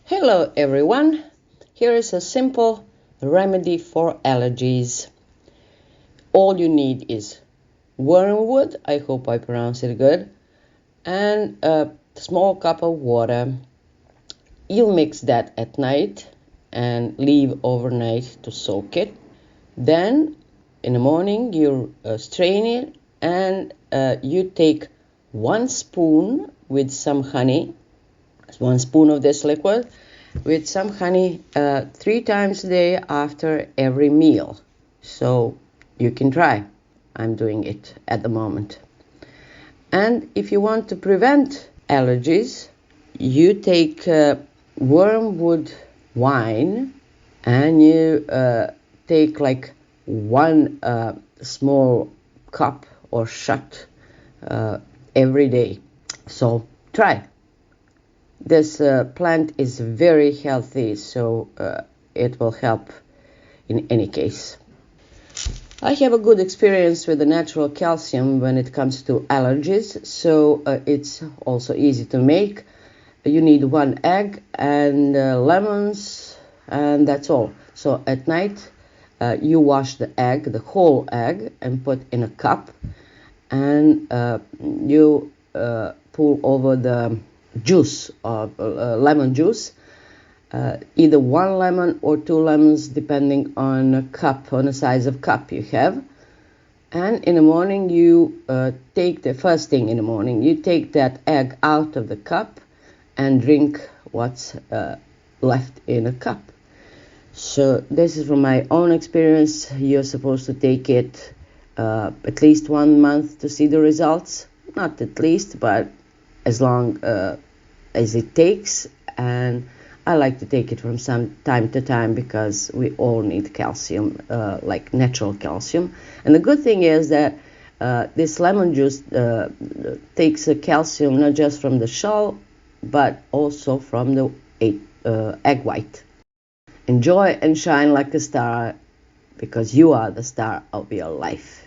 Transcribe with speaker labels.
Speaker 1: Hello everyone, here is a simple remedy for allergies. All you need is wormwood, I hope I pronounce it good, and a small cup of water. You mix that at night and leave overnight to soak it. Then in the morning you strain it and you take 1 spoon with some honey, 1 spoon of this liquid with some honey 3 times a day after every meal. So you can try. I'm doing it at the moment. And if you want to prevent allergies, you take wormwood wine and you take like 1 small cup or shot every day. So try. This plant is very healthy, so it will help in any case. I have a good experience with the natural calcium when it comes to allergies, so it's also easy to make. You need 1 egg and lemons, and that's all. So at night you wash the egg, the whole egg, and put in a cup, and you pour over the juice of lemon juice, either 1 lemon or 2 lemons depending on the size of cup you have. And in the morning you take the first thing in the morning you take that egg out of the cup and drink what's left in a cup. So this is from my own experience. You're supposed to take it at least 1 month to see the results, not at least, but as long as it takes. And I like to take it from some time to time because we all need calcium, like natural calcium. And the good thing is that this lemon juice takes calcium not just from the shell but also from the egg white. Enjoy and shine like a star, because you are the star of your life.